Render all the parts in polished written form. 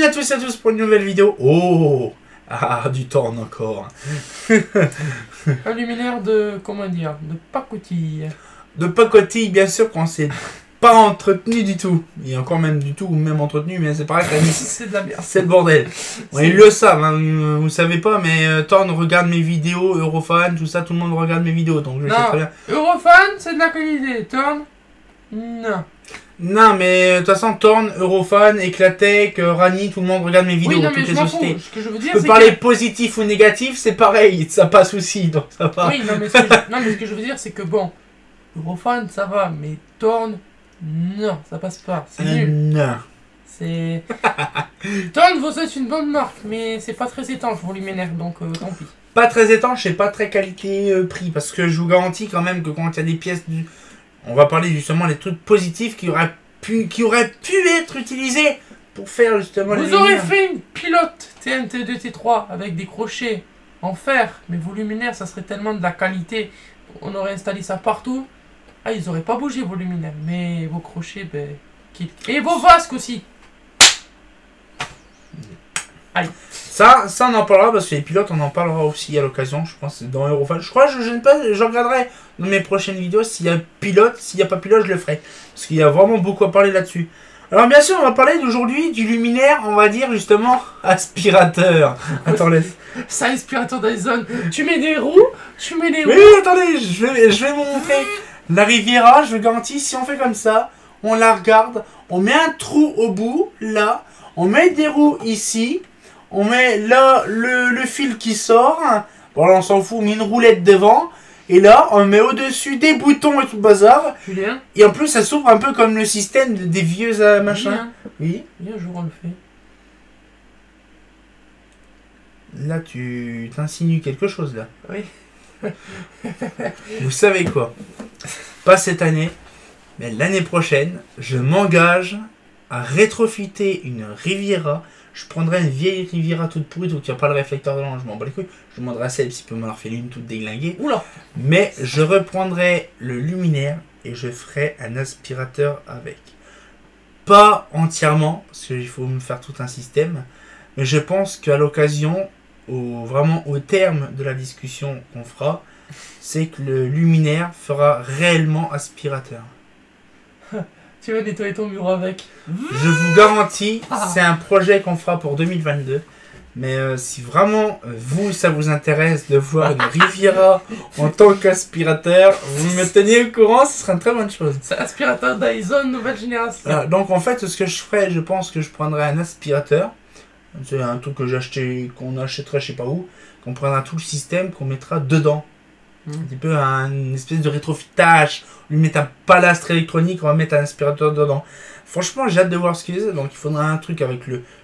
à tous et à tous pour une nouvelle vidéo. Oh, ah, du temps encore. Un luminaire de, comment dire, de pacotille. De pacotille, bien sûr, quand c'est pas entretenu du tout. Et encore même du tout, ou même entretenu, mais c'est pareil. C'est de la merde. C'est le bordel. Ouais, ils le savent, hein, vous savez pas, mais Thorn regarde mes vidéos, Eurofan, tout ça, tout le monde regarde mes vidéos, donc je sais très bien. Eurofan, c'est de la qualité. Thorn, non. Non, mais de toute façon, Thorn, Eurofan, Eclatech, Rani, tout le monde regarde mes vidéos, Oui, non, mais toutes je les m'en sociétés. fous. Ce que je veux dire, Tu peux c'est parler que... positif ou négatif, c'est pareil, ça passe aussi, donc ça va. Oui, non, mais ce que je veux dire, c'est que bon, Eurofan, ça va, mais Thorn, non, ça passe pas. C'est nul. Non. C'est... Thorn, vous êtes une bonne marque, mais c'est pas très étanche pour luminaire, donc tant pis. Pas très étanche et pas très qualité-prix, parce que je vous garantis quand même que quand il y a des pièces du... On va parler justement des trucs positifs qui auraient pu être utilisés pour faire justement Vous aurez fait une pilote TNT2 T3 avec des crochets en fer, mais vos luminaires, ça serait tellement de la qualité. On aurait installé ça partout. Ah, ils auraient pas bougé vos luminaires, mais vos crochets, ben... Et vos vasques aussi. Aïe. Ça on en parlera parce que les pilotes, on en parlera aussi à l'occasion, je pense, dans Eurofan. Je crois, je regarderai dans mes prochaines vidéos s'il y a pilote, s'il n'y a pas pilote, je le ferai. Parce qu'il y a vraiment beaucoup à parler là-dessus. Alors bien sûr, on va parler d'aujourd'hui du luminaire, on va dire justement aspirateur. Attends, laisse. Ça, aspirateur Dyson. Tu mets des roues, tu mets des roues. Oui, attendez, je vais vous montrer. La Riviera, je vous garantis, si on fait comme ça, on la regarde, on met un trou au bout, là, on met des roues ici, on met là le fil qui sort, bon là on s'en fout, on met une roulette devant, et là on met au-dessus des boutons et tout le bazar, Julien, et en plus ça s'ouvre un peu comme le système des vieux machins. Oui. Viens, un jour on le fait. Là tu t'insinues quelque chose là. Oui. Vous savez quoi? Pas cette année, mais l'année prochaine, je m'engage à rétrofiter une Riviera. Je prendrai une vieille Riviera toute pourrie, donc il n'y a pas le réflecteur dedans, je m'en bats les couilles. Je demanderai à Seb s'il peut m'en refiler une toute déglinguée. Oula. Mais je reprendrai le luminaire et je ferai un aspirateur avec. Pas entièrement, parce qu'il faut me faire tout un système. Mais je pense qu'à l'occasion, vraiment au terme de la discussion qu'on fera, c'est que le luminaire fera réellement aspirateur. Tu vas nettoyer ton bureau avec. Je vous garantis, c'est un projet qu'on fera pour 2022. Mais si vraiment, vous, ça vous intéresse de voir une Riviera en tant qu'aspirateur, vous me teniez au courant, ce serait une très bonne chose. C'est aspirateur Dyson nouvelle génération. Voilà, donc en fait, ce que je ferais, je pense que je prendrais un aspirateur. C'est un truc que qu'on achèterait je sais pas où. Qu'on prendra tout le système, qu'on mettra dedans. Un petit peu une espèce de rétrofitage. On lui met un palastre électronique, on va mettre un aspirateur dedans. Franchement, j'ai hâte de voir ce qu'il est. Donc il faudra un truc avec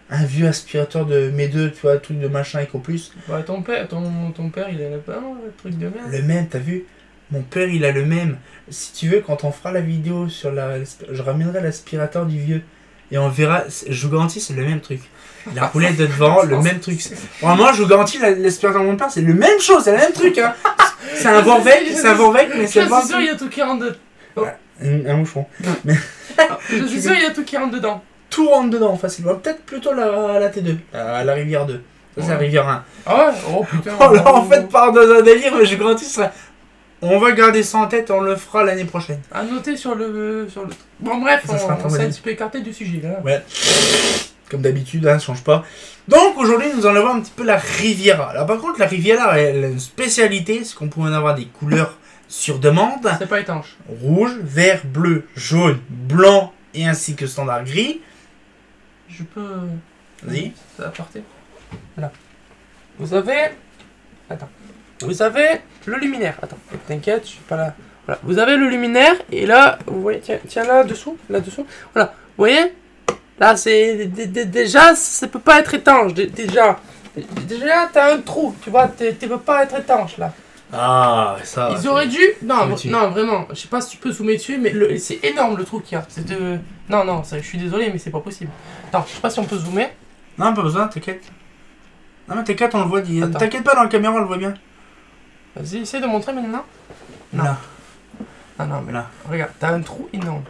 un vieux aspirateur de mes deux, tu vois, truc de machin Eco Plus. Ouais, ton père, il a pas un truc de merde. Le même, t'as vu? Mon père, il a le même. Si tu veux, quand on fera la vidéo sur je ramènerai l'aspirateur du vieux. Et on verra, je vous garantis, c'est le même truc. La roulette de devant, le même truc. Vraiment, je vous garantis, l'aspirateur de mon père, c'est le même chose, c'est le même truc. Hein. C'est un Vorvec, mais c'est Je suis sûr, il y a tout qui rentre dedans. Oh. Un moucheron. Mais... je suis sûr, il y a tout qui rentre dedans. Tout rentre dedans, facilement. Peut-être plutôt la T2, la Rivière 2. Ça, c'est la Rivière 1. Ah ouais? Oh putain. Oh là, en fait, part dans un délire, mais je vous garantis, on va garder ça en tête, on le fera l'année prochaine. À noter sur le... Bon bref, on s'est un petit peu écarté du sujet là. Ouais. Comme d'habitude, hein, ça change pas. Donc aujourd'hui, nous allons voir un petit peu la Riviera. Alors par contre, la Riviera, elle a une spécialité, c'est qu'on peut en avoir des couleurs sur demande. C'est pas étanche. Rouge, vert, bleu, jaune, blanc et ainsi que standard gris. Je peux... Vas-y. Ça va porter. Voilà. Vous avez... Attends. Vous avez le luminaire. Attends, t'inquiète, je suis pas là. Voilà. Vous avez le luminaire et là, vous voyez, tiens là-dessous. Voilà. Vous voyez? Là, c'est... Déjà, ça peut pas être étanche. Déjà, t'as un trou. Tu vois, tu peux pas être étanche là. Ah, ça... Ils auraient dû... Non, non, vraiment. Je sais pas si tu peux zoomer dessus, mais c'est énorme le trou qu'il y a. C'est de... Non, je suis désolé, mais c'est pas possible. Attends, je sais pas si on peut zoomer. Non, pas besoin, t'inquiète. Non, mais t'inquiète, on le voit. T'inquiète pas, dans la caméra, on le voit bien. Vas-y, essaye de montrer maintenant. Non. Ah non, mais là, regarde, t'as un trou énorme.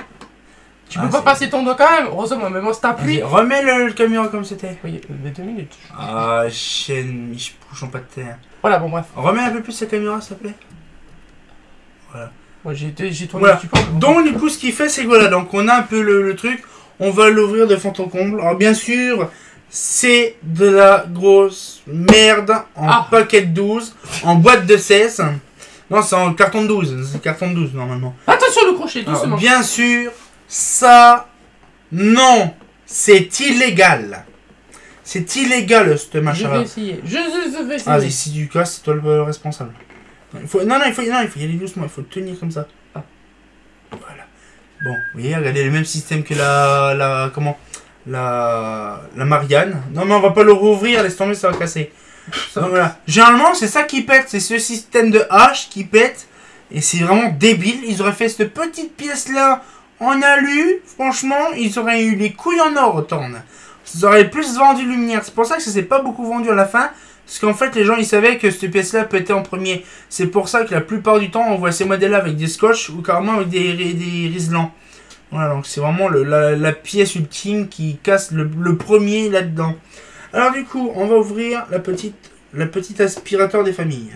Tu peux pas passer ton doigt quand même. Heureusement, mais moi, si t'appuies. Remets le caméra comme c'était. Oui, mais 2 minutes. Ah, chaîne, je bouge pas de terre. Voilà, bon, bref. Remets un peu plus la caméra, s'il te plaît. Voilà. Moi, j'ai tourné voilà. un petit peu. Donc, du coup, ce qu'il fait, c'est que voilà, donc on a un peu le truc. On va l'ouvrir de fond en comble. Alors, bien sûr, c'est de la grosse merde en paquet de 12, en boîte de 16. Non, c'est en carton de 12. C'est carton de 12, normalement. Attention, le crochet, doucement. Alors, bien sûr, ça, non, c'est illégal. C'est illégal, ce machin-là. Je vais essayer. Je vais essayer. Vas-y, si tu casses, c'est toi le responsable. Il faut y aller doucement, il faut le tenir comme ça. Ah. Voilà. Bon, vous voyez, regardez le même système que la Marianne. Non, mais on va pas le rouvrir, laisse tomber, ça va casser. Donc voilà. Généralement, c'est ça qui pète, c'est ce système de hache qui pète. Et c'est vraiment débile. Ils auraient fait cette petite pièce-là en alu. Franchement, ils auraient eu les couilles en or, autant. Ils auraient plus vendu lumière. C'est pour ça que ça s'est pas beaucoup vendu à la fin. Parce qu'en fait, les gens, ils savaient que cette pièce-là pétait en premier. C'est pour ça que la plupart du temps, on voit ces modèles-là avec des scotch ou carrément avec des riselants. Voilà, donc c'est vraiment la pièce ultime qui casse le premier là-dedans. Alors du coup, on va ouvrir la petite aspirateur des familles.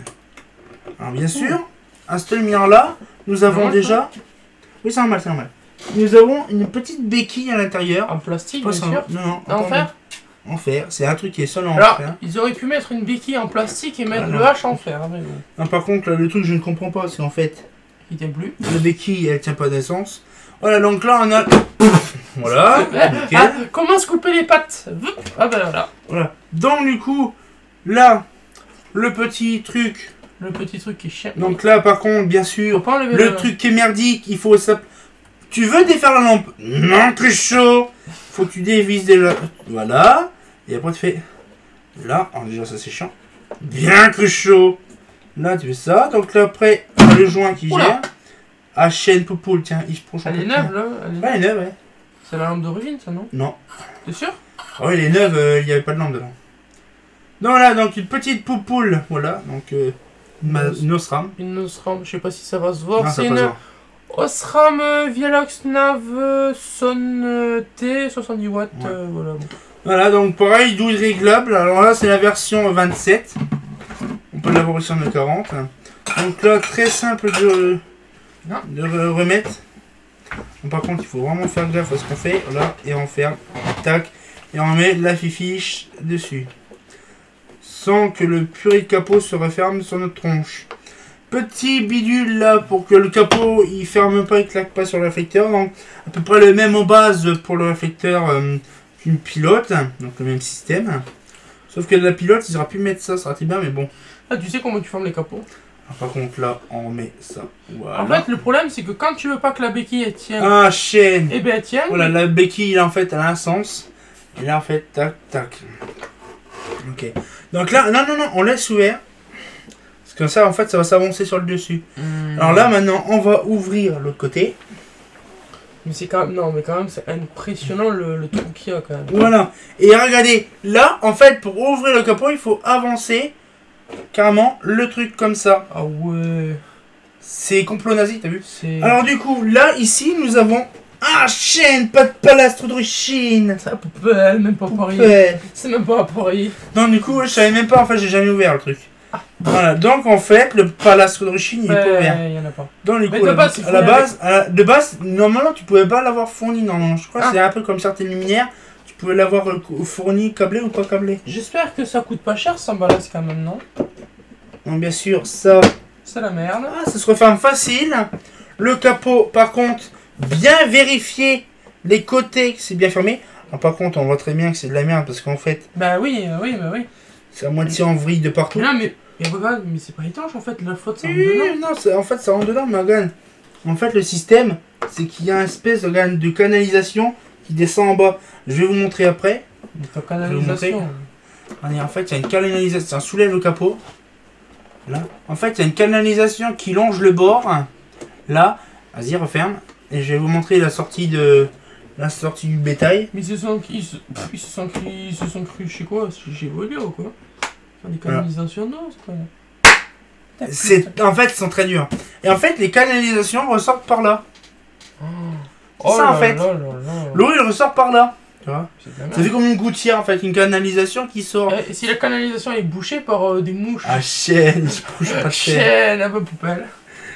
Alors bien sûr, à cette lumière-là, nous avons déjà... Oui, c'est normal, c'est normal. Nous avons une petite béquille à l'intérieur. En plastique, bien sûr. Non, en fer. En fer, c'est un truc qui est seul en alors, fer. Ils auraient pu mettre une béquille en plastique et mettre le hache en fer. Mais bon. Non, par contre, le truc que je ne comprends pas, c'est en fait... Il tient plus. La béquille, elle tient pas d'essence. Voilà, donc là, on a... Voilà. Ah, comment se couper les pattes? Ah ben voilà. Voilà. Donc du coup, là, le petit truc... Le petit truc qui est chiant. Donc là, par contre, bien sûr, le truc qui est merdique, il faut ça... Tu veux défaire la lampe? Non, très chaud. Faut que tu dévises déjà. Voilà. Et après, tu fais... Là, alors déjà, ça c'est chiant. Bien très chaud. Là, tu fais ça. Donc là, après, le joint qui gère. Ah, chaîne poupoule, tiens. Elle est neuve, là. Elle est neuve, ouais. C'est la lampe d'origine, ça, non? Non. T'es sûr? Ah oui, elle est neuve, il n'y avait pas de lampe dedans. Donc là, donc une petite poupoule. Voilà, donc une Osram. Une Osram, je sais pas si ça va se voir. C'est une Osram Vialox Nav Son T 70 watts. Ouais. Voilà. Bon. Voilà, donc pareil, 12 réglables. Alors là, c'est la version 27. On peut l'avoir aussi en 40. Donc là, très simple de remettre. Donc, par contre, il faut vraiment faire gaffe à ce qu'on fait. Là, et on ferme. Tac. Et on met la fiche dessus. Sans que le purée de capot se referme sur notre tronche. Petit bidule là pour que le capot il ferme pas et claque pas sur le réflecteur. Donc à peu près le même en base pour le réflecteur qu'une pilote. Donc le même système. Sauf que la pilote, il aura pu mettre ça, ça aurait été bien, mais bon. Ah, tu sais comment tu fermes les capots? Alors, par contre là, on met ça. Voilà. En fait, le problème c'est que quand tu veux pas que la béquille elle tienne. Ah, chaîne. Eh ben elle tient. Voilà, la béquille là en fait elle a un sens. Et là en fait, tac, tac. Ok. Donc là, non, on laisse ouvert. Parce que ça, en fait, ça va s'avancer sur le dessus. Alors là, maintenant, on va ouvrir l'autre côté. Mais c'est quand même... Non, mais quand même, c'est impressionnant le trou qu'il y a, quand même. Voilà. Et regardez, là, en fait, pour ouvrir le capot, il faut avancer carrément le truc comme ça. Ah ouais. C'est complot nazi, t'as vu? Alors du coup, là, ici, nous avons... Ah, chaîne, pas de palastre d'origine. C'est la poubelle, même pas pareil. C'est même pas pareil. Non, du coup, je savais même pas, en fait, j'ai jamais ouvert le truc. Ah. Voilà, donc en fait, le palastre d'origine, il est pas ouvert. Il y en a pas. Dans les coups, de base, normalement, tu pouvais pas l'avoir fourni. Non, je crois que c'est un peu comme certaines luminaires. Tu pouvais l'avoir fourni câblé ou pas câblé. J'espère que ça coûte pas cher, 100 balles quand même, non? Non, bien sûr, ça... C'est la merde. Ah, ça se referme facile. Le capot, par contre... Bien vérifier les côtés, c'est bien fermé. Alors, par contre, on voit très bien que c'est de la merde parce qu'en fait... Bah oui. C'est à moitié en vrille de partout. Non, mais regarde, mais c'est pas étanche en fait, la flotte ça rentre dedans. Non, en fait ça rentre dedans, mais regarde. En fait, le système, c'est qu'il y a une espèce de canalisation qui descend en bas. Je vais vous montrer après. Ta canalisation. En fait, il y a une canalisation, ça soulève le capot. Là. En fait, il y a une canalisation qui longe le bord. Là, vas-y, referme. Et je vais vous montrer la sortie du bétail. Mais ils se sont cru chez quoi? Chez Volio ou quoi? Faire des canalisations d'eau, c'est quoi? En fait, ils sont très durs. Et en fait, les canalisations ressortent par là. Oh. C'est ça, en fait. Là. L'eau, il ressort par là. Tu vois, C'est de la ça merde. fait comme une gouttière, en fait, une canalisation qui sort. Et si la canalisation est bouchée par des mouches. Ah, chaîne, je bouge pas de chaîne. Chaîne, un peu poubelle.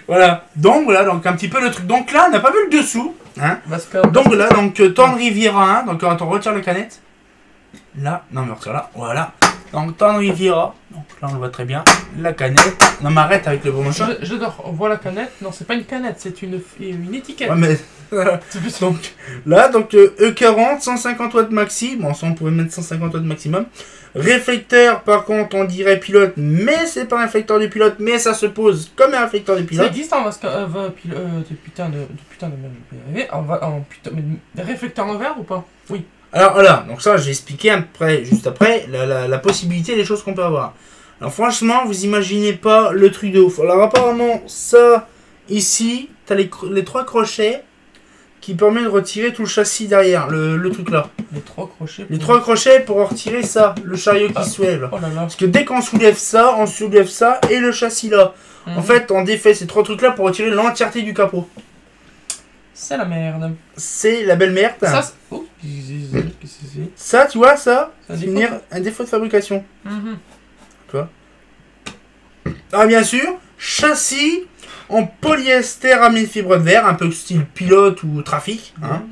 Voilà, donc voilà, donc un petit peu le truc. Donc là, on n'a pas vu le dessous. Hein. Vasca. Donc là, donc Torn Riviera 1. Donc attends, on retire la canette. Là, non, mais retire là, voilà. Donc Torn Riviera. Donc là, on le voit très bien. La canette. Non, mais arrête avec le bon machin. J'adore. On voit la canette. Non, c'est pas une canette, c'est une étiquette. Ouais, mais. C'est plus Donc là, donc E40, 150 watts maxi. Bon, ça, on pourrait mettre 150 watts maximum. Réflecteur, par contre, on dirait pilote, mais c'est pas un réflecteur de pilote, mais ça se pose comme un réflecteur de Ça pilote. existe en Vasca. Putain de merde, je peux y arriver. Putain, mais des réflecteurs en verre ou pas? Oui. Alors voilà, donc ça, j'ai expliqué après, juste après la possibilité des choses qu'on peut avoir. Alors franchement, vous imaginez pas le truc de ouf. Alors apparemment, ça, ici, t'as les 3 crochets qui permettent de retirer tout le châssis derrière, le truc là. Les 3 crochets. Les 3 crochets pour retirer ça, le chariot qui se soulève. Oh là là. Parce que dès qu'on soulève ça et le châssis là. En fait, on défait ces 3 trucs là pour retirer l'entièreté du capot. C'est la merde. C'est la belle merde. Ça, oh, qu'est-ce que c'est? Ça, tu vois, ça, C'est un c'est défaut. un défaut de fabrication. Mhm. Ah, bien sûr, châssis en polyester à fibre de verre, un peu style pilote ou trafic. Hein.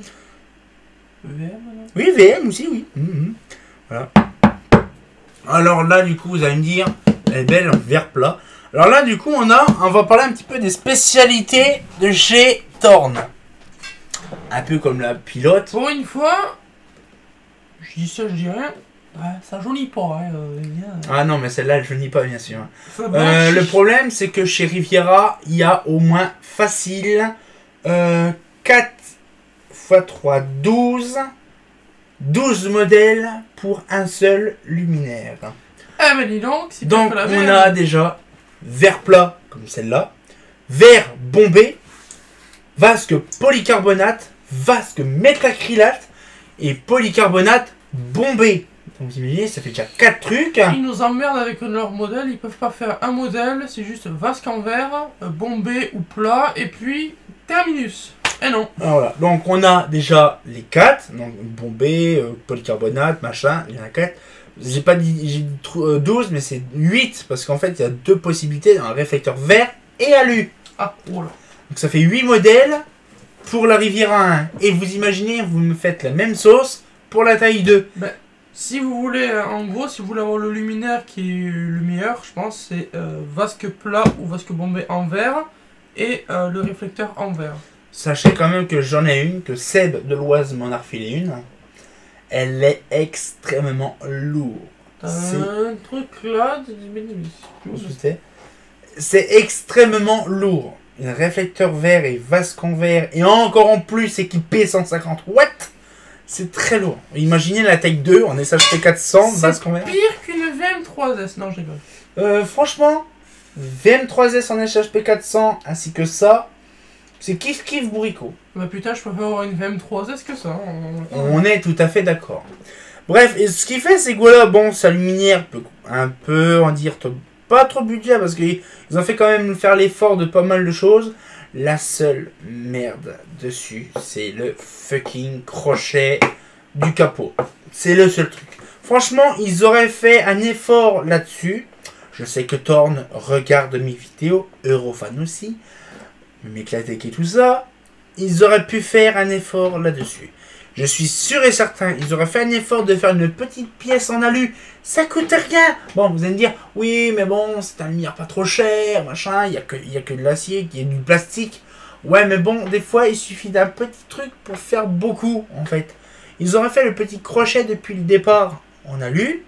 Verre, maintenant. Oui, VM aussi, oui. Voilà. Alors là, du coup, vous allez me dire, elle est belle en verre plat. Alors là, du coup, on va parler un petit peu des spécialités de chez Torn. Un peu comme la pilote. Pour une fois, je dis ça, je dis rien. Ouais, ça jaunit pas, hein, bien. Ah non, mais celle-là, elle jaunit pas, bien sûr. Ça blanchit. Le problème, c'est que chez Riviera, il y a au moins facile 4 x 3, 12 modèles pour un seul luminaire. Ah, mais dis donc, c'est Donc, pas la on merde. a déjà verre plat, comme celle-là, verre bombé, vasque polycarbonate, vasque métacrylate et polycarbonate bombé. Donc, vous imaginez, ça fait déjà 4 trucs. Ils nous emmerdent avec leur modèle, ils peuvent pas faire un modèle, c'est juste vasque en verre, bombé ou plat, et puis terminus. Et non. Alors voilà, donc on a déjà les 4, donc bombé, polycarbonate, machin, il y en a 4. J'ai pas dit, j'ai dit 12, mais c'est 8, parce qu'en fait, il y a 2 possibilités, un réflecteur vert et alu. Ah, oh là. Donc ça fait 8 modèles pour la Riviera 1. Et vous imaginez, vous me faites la même sauce pour la taille 2. Ben, si vous voulez, en gros, si vous voulez avoir le luminaire qui est le meilleur, je pense, c'est vasque plat ou vasque bombé en verre et le réflecteur en verre. Sachez quand même que j'en ai une, que Seb de l'Oise m'en a refilé une. Elle est extrêmement lourde. T'as C'est- un truc là, C'est extrêmement lourd. Un réflecteur vert et vasque en verre et encore en plus équipé 150 watts. C'est très lourd. Imaginez la taille 2 en SHP 400, vasque en verre. pire qu'une VM3S. Non, je rigole. Franchement, VM3S en SHP 400 ainsi que ça, c'est kiff kiff bourricot. Bah putain, je préfère avoir une VM3S que ça. On est tout à fait d'accord. Bref, et ce qui fait, c'est que voilà, bon, sa luminaire peut un peu en dire pas trop budget parce qu'ils ont fait quand même faire l'effort de pas mal de choses. La seule merde dessus, c'est le fucking crochet du capot. C'est le seul truc. Franchement, ils auraient fait un effort là-dessus. Je sais que Torn regarde mes vidéos, Eurofan aussi, m'éclater et tout ça. Ils auraient pu faire un effort là-dessus. Je suis sûr et certain, ils auraient fait un effort de faire une petite pièce en alu. Ça coûte rien. Bon, vous allez me dire, oui, mais bon, c'est un lumière pas trop cher, machin, il y a que de l'acier, il y a du plastique. Ouais, mais bon, des fois, il suffit d'un petit truc pour faire beaucoup, en fait. Ils auraient fait le petit crochet depuis le départ en alu,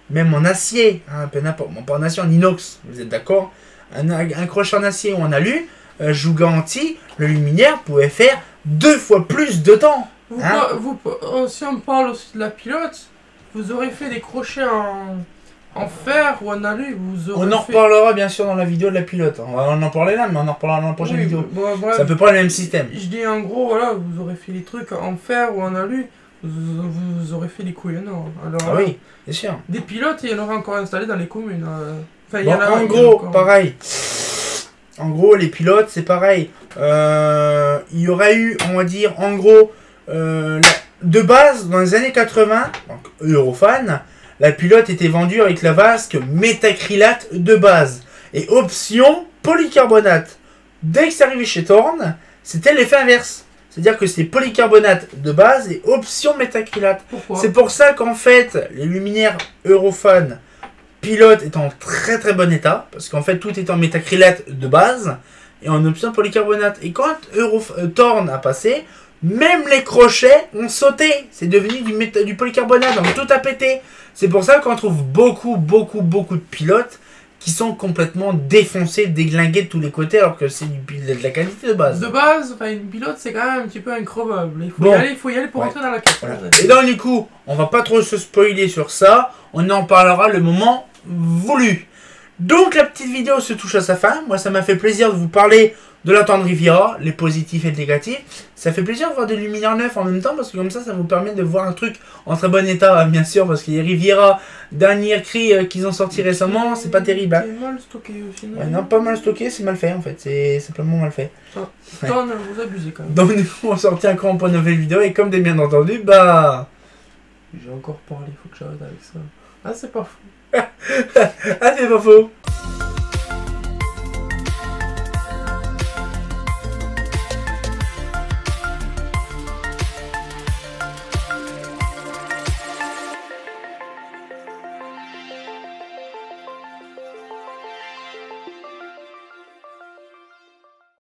même en acier, hein, un peu n'importe, bon, pas en acier, en inox, vous êtes d'accord? Un crochet en acier ou en alu, je vous garantis, le luminaire pouvait faire 2 fois plus de temps. Hein? Si on parle aussi de la pilote, vous aurez fait des crochets en fer ou en alu. On en reparlera bien sûr dans la vidéo de la pilote. On va en parler là, mais on en reparlera dans la prochaine vidéo. Voilà, c'est à peu près le même système. Je dis en gros, voilà, vous aurez fait des trucs en fer ou en alu, vous aurez fait des couilles énormes. Alors, Ah oui, bien sûr. des pilotes, il y en aura encore installé dans les communes. Enfin, Bon, en gros, pareil. En gros, les pilotes, c'est pareil. Il y aurait eu, on va dire, en gros, de base, dans les années 80, donc Eurofan, la pilote était vendue avec la vasque métacrylate de base. Et option polycarbonate. Dès que c'est arrivé chez Thorn, c'était l'effet inverse. C'est-à-dire que c'est polycarbonate de base et option métacrylate. C'est pour ça qu'en fait, les luminaires Eurofan pilote est en très très bon état. Parce qu'en fait, tout est en métacrylate de base et en option polycarbonate. Et quand Thorn a passé, même les crochets ont sauté. C'est devenu du polycarbonate, donc tout a pété. C'est pour ça qu'on trouve beaucoup de pilotes qui sont complètement défoncés, déglingués de tous les côtés, alors que c'est de la qualité de base. De base, enfin, une pilote, c'est quand même un petit peu increvable. Il faut y aller pour rentrer dans la caisse. Voilà. Et donc, du coup, on va pas trop se spoiler sur ça. On en parlera le moment voulu. Donc, la petite vidéo se touche à sa fin. Moi, ça m'a fait plaisir de vous parler de la Thorn Riviera, les positifs et les négatifs. Ça fait plaisir de voir des luminaires neufs en même temps, parce que comme ça vous permet de voir un truc en très bon état, bien sûr, parce que les Riviera, dernier cri qu'ils ont sorti récemment, c'est pas terrible. Hein. C'est mal stocké au final. Ouais, non, pas mal stocké, c'est mal fait en fait, c'est simplement mal fait. Thorn, vous abusez quand même. Donc du coup, on sortit un grand pour une nouvelle vidéo, et comme des bien entendu, bah... J'ai encore parlé, faut que j'arrête avec ça. Ah, c'est pas faux. Ah, c'est pas faux.